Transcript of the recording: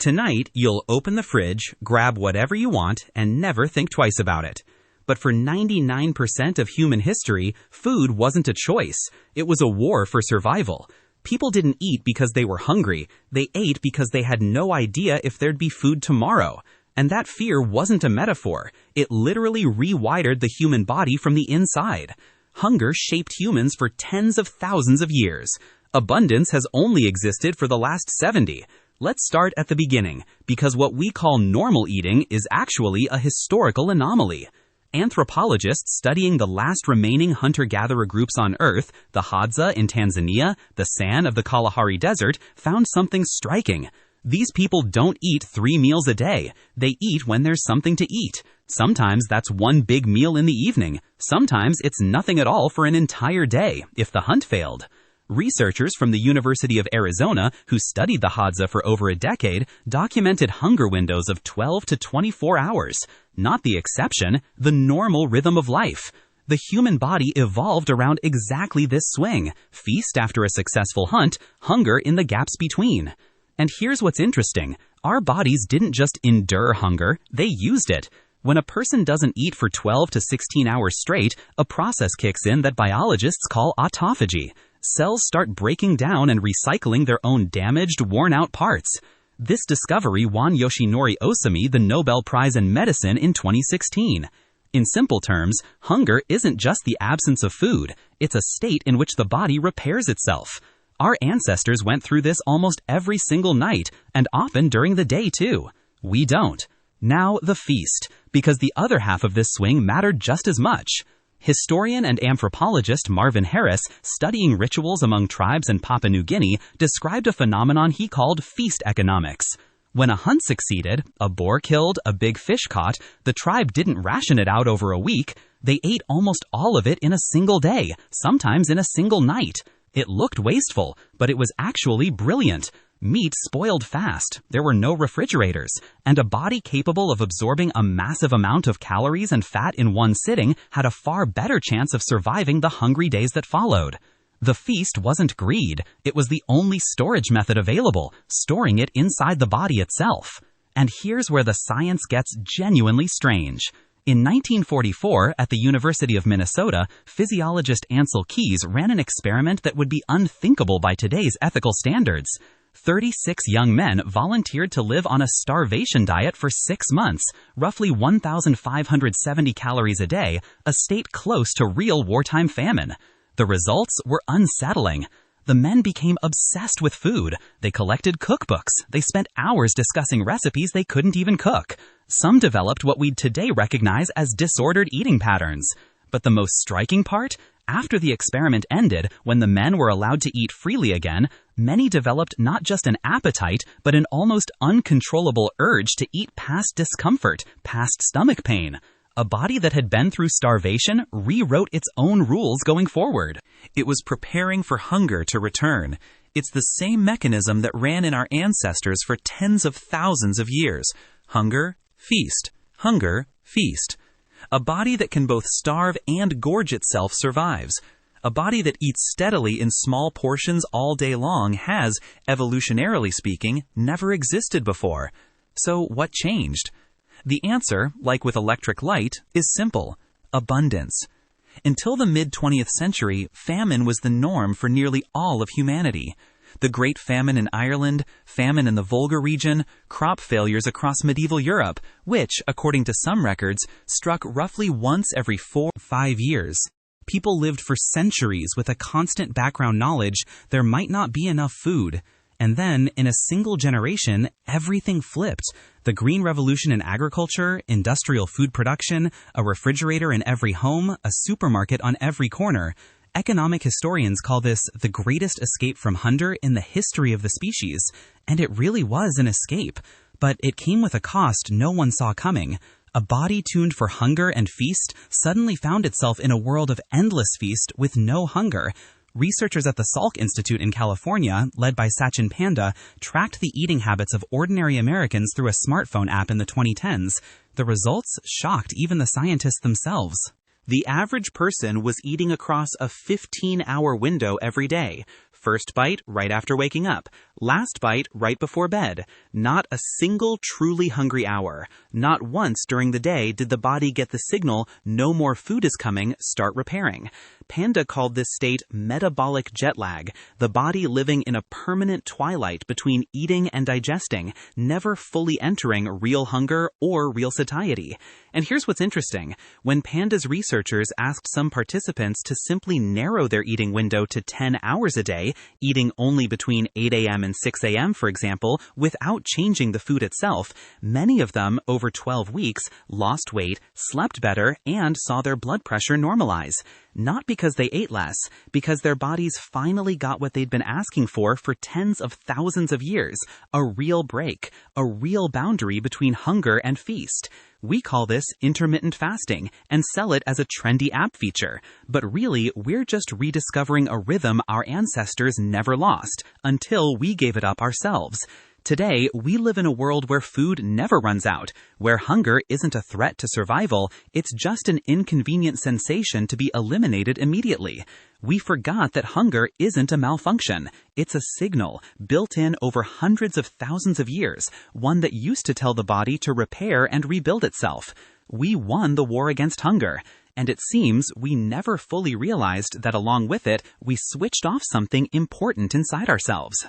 Tonight, you'll open the fridge, grab whatever you want, and never think twice about it. But for 99% of human history, food wasn't a choice. It was a war for survival. People didn't eat because they were hungry. They ate because they had no idea if there'd be food tomorrow. And that fear wasn't a metaphor. It literally rewired the human body from the inside. Hunger shaped humans for tens of thousands of years. Abundance has only existed for the last 70. Let's start at the beginning, because what we call normal eating is actually a historical anomaly. Anthropologists studying the last remaining hunter-gatherer groups on Earth, the Hadza in Tanzania, the San of the Kalahari Desert, found something striking. These people don't eat 3 meals a day. They eat when there's something to eat. Sometimes that's one big meal in the evening. Sometimes it's nothing at all for an entire day, if the hunt failed. Researchers from the University of Arizona, who studied the Hadza for over a decade, documented hunger windows of 12 to 24 hours. Not the exception, the normal rhythm of life. The human body evolved around exactly this swing: feast after a successful hunt, hunger in the gaps between. And here's what's interesting. Our bodies didn't just endure hunger, they used it. When a person doesn't eat for 12 to 16 hours straight, a process kicks in that biologists call autophagy. Cells start breaking down and recycling their own damaged, worn-out parts. This discovery won Yoshinori Osumi the Nobel Prize in Medicine in 2016. In simple terms, hunger isn't just the absence of food. It's a state in which the body repairs itself. Our ancestors went through this almost every single night, and often during the day too. We don't. Now the feast, because the other half of this swing mattered just as much. Historian and anthropologist Marvin Harris, studying rituals among tribes in Papua New Guinea, described a phenomenon he called feast economics. When a hunt succeeded, a boar killed, a big fish caught, the tribe didn't ration it out over a week. They ate almost all of it in a single day, sometimes in a single night. It looked wasteful, but it was actually brilliant. Meat spoiled fast, there were no refrigerators, and a body capable of absorbing a massive amount of calories and fat in one sitting had a far better chance of surviving the hungry days that followed. The feast wasn't greed, it was the only storage method available, storing it inside the body itself. And here's where the science gets genuinely strange. In 1944, at the University of Minnesota, physiologist Ansel Keys ran an experiment that would be unthinkable by today's ethical standards. 36 young men volunteered to live on a starvation diet for 6 months, roughly 1,570 calories a day, a state close to real wartime famine. The results were unsettling. The men became obsessed with food. They collected cookbooks. They spent hours discussing recipes they couldn't even cook. Some developed what we'd today recognize as disordered eating patterns. But the most striking part? After the experiment ended, when the men were allowed to eat freely again, many developed not just an appetite, but an almost uncontrollable urge to eat past discomfort, past stomach pain. A body that had been through starvation rewrote its own rules going forward. It was preparing for hunger to return. It's the same mechanism that ran in our ancestors for tens of thousands of years. Hunger, feast. Hunger, feast. A body that can both starve and gorge itself survives. A body that eats steadily in small portions all day long has, evolutionarily speaking, never existed before. So what changed? The answer, like with electric light, is simple: abundance. Until the mid-20th century, famine was the norm for nearly all of humanity. The Great Famine in Ireland, famine in the Volga region, crop failures across medieval Europe, which, according to some records, struck roughly once every 4 or 5 years. People lived for centuries with a constant background knowledge there might not be enough food. And then, in a single generation, everything flipped. The Green Revolution in agriculture, industrial food production, a refrigerator in every home, a supermarket on every corner. Economic historians call this the greatest escape from hunger in the history of the species. And it really was an escape. But it came with a cost no one saw coming. A body tuned for hunger and feast suddenly found itself in a world of endless feast with no hunger. Researchers at the Salk Institute in California, led by Sachin Panda, tracked the eating habits of ordinary Americans through a smartphone app in the 2010s. The results shocked even the scientists themselves. The average person was eating across a 15-hour window every day. First bite right after waking up. Last bite right before bed. Not a single truly hungry hour. Not once during the day did the body get the signal, no more food is coming, start repairing. Panda called this state metabolic jet lag, the body living in a permanent twilight between eating and digesting, never fully entering real hunger or real satiety. And here's what's interesting. When Panda's researchers asked some participants to simply narrow their eating window to 10 hours a day, eating only between 8 a.m. and 6 a.m., for example, without changing the food itself, many of them, over 12 weeks, lost weight, slept better, and saw their blood pressure normalize. Not because they ate less, because their bodies finally got what they'd been asking for tens of thousands of years, a real break, a real boundary between hunger and feast. We call this intermittent fasting and sell it as a trendy app feature. But really, we're just rediscovering a rhythm our ancestors never lost, until we gave it up ourselves. Today, we live in a world where food never runs out, where hunger isn't a threat to survival, it's just an inconvenient sensation to be eliminated immediately. We forgot that hunger isn't a malfunction. It's a signal, built in over hundreds of thousands of years, one that used to tell the body to repair and rebuild itself. We won the war against hunger. And it seems we never fully realized that along with it, we switched off something important inside ourselves.